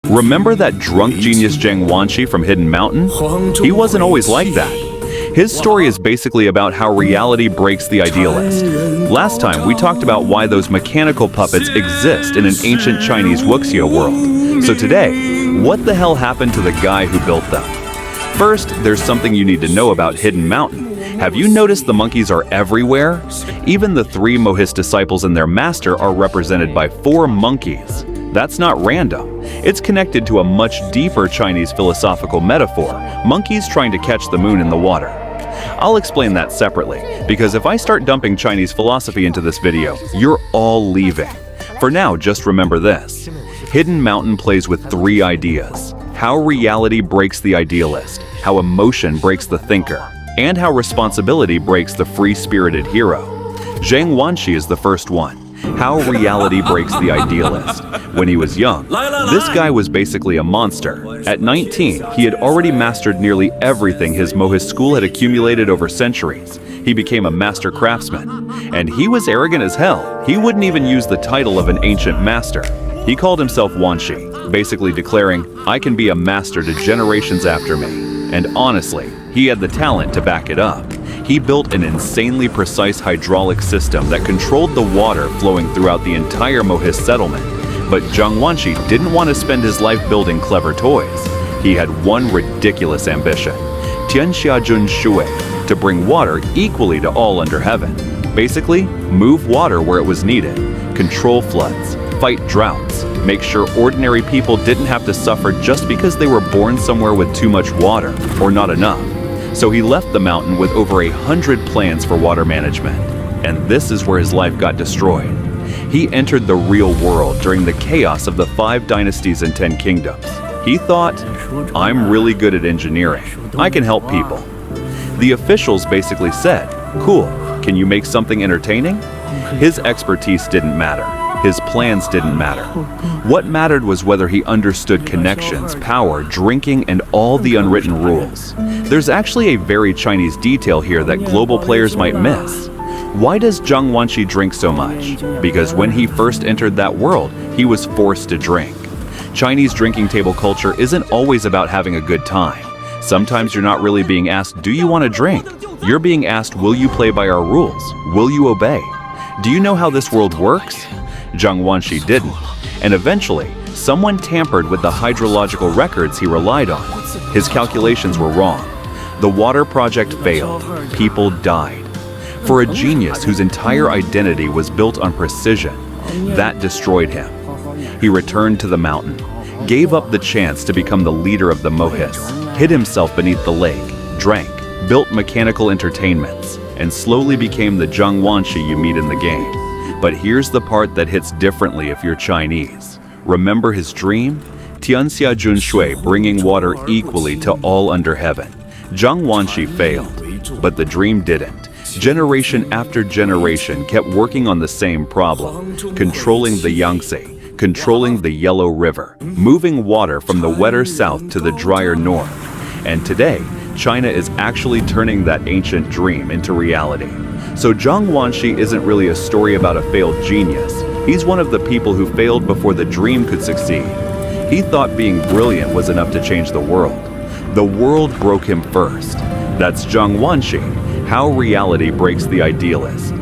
Remember that drunk genius Zhang Wanshi from Hidden Mountain? He wasn't always like that. His story is basically about how reality breaks the idealist. Last time, we talked about why those mechanical puppets exist in an ancient Chinese Wuxia world. So today, what the hell happened to the guy who built them? First, there's something you need to know about Hidden Mountain. Have you noticed the monkeys are everywhere? Even the 3 Mohist disciples and their master are represented by 4 monkeys. That's not random. It's connected to a much deeper Chinese philosophical metaphor, monkeys trying to catch the moon in the water. I'll explain that separately, because if I start dumping Chinese philosophy into this video, you're all leaving. For now, just remember this. Hidden Mountain plays with 3 ideas: how reality breaks the idealist, how emotion breaks the thinker, and how responsibility breaks the free-spirited hero. Zhang Wanshi is the first one. How reality breaks the idealist. When he was young, this guy was basically a monster. At 19, he had already mastered nearly everything his Mohist school had accumulated over centuries. He became a master craftsman. And he was arrogant as hell. He wouldn't even use the title of an ancient master. He called himself Wanshi, basically declaring, "I can be a master to generations after me." And honestly, he had the talent to back it up. He built an insanely precise hydraulic system that controlled the water flowing throughout the entire Mohist settlement. But Zhang Wanshi didn't want to spend his life building clever toys. He had one ridiculous ambition:天下均水, to bring water equally to all under heaven. Basically, move water where it was needed, control floods, fight droughts, make sure ordinary people didn't have to suffer just because they were born somewhere with too much water or not enough. So he left the mountain with over 100 plans for water management. And this is where his life got destroyed. He entered the real world during the chaos of the 5 dynasties and 10 kingdoms. He thought, "I'm really good at engineering. I can help people." The officials basically said, "Cool, can you make something entertaining?" His expertise didn't matter. His plans didn't matter. What mattered was whether he understood connections, power, drinking, and all the unwritten rules. There's actually a very Chinese detail here that global players might miss. Why does Zhang Wanshi drink so much? Because when he first entered that world, he was forced to drink. Chinese drinking table culture isn't always about having a good time. Sometimes you're not really being asked, "Do you want to drink?" You're being asked, "Will you play by our rules? Will you obey?" Do you know how this world works? Zhang Wanshi didn't, and eventually, someone tampered with the hydrological records he relied on. His calculations were wrong. The water project failed. People died. For a genius whose entire identity was built on precision, that destroyed him. He returned to the mountain, gave up the chance to become the leader of the Mohists, hid himself beneath the lake, drank, built mechanical entertainments, and slowly became the Zhang Wanshi you meet in the game. But here's the part that hits differently if you're Chinese. Remember his dream? Tianxia Junshui, bringing water equally to all under heaven. Zhang Wanshi failed, but the dream didn't. Generation after generation kept working on the same problem, controlling the Yangtze, controlling the Yellow River, moving water from the wetter south to the drier north. And today, China is actually turning that ancient dream into reality. So Zhang Wanshi isn't really a story about a failed genius. He's one of the people who failed before the dream could succeed. He thought being brilliant was enough to change the world. The world broke him first. That's Zhang Wanshi, how reality breaks the idealist.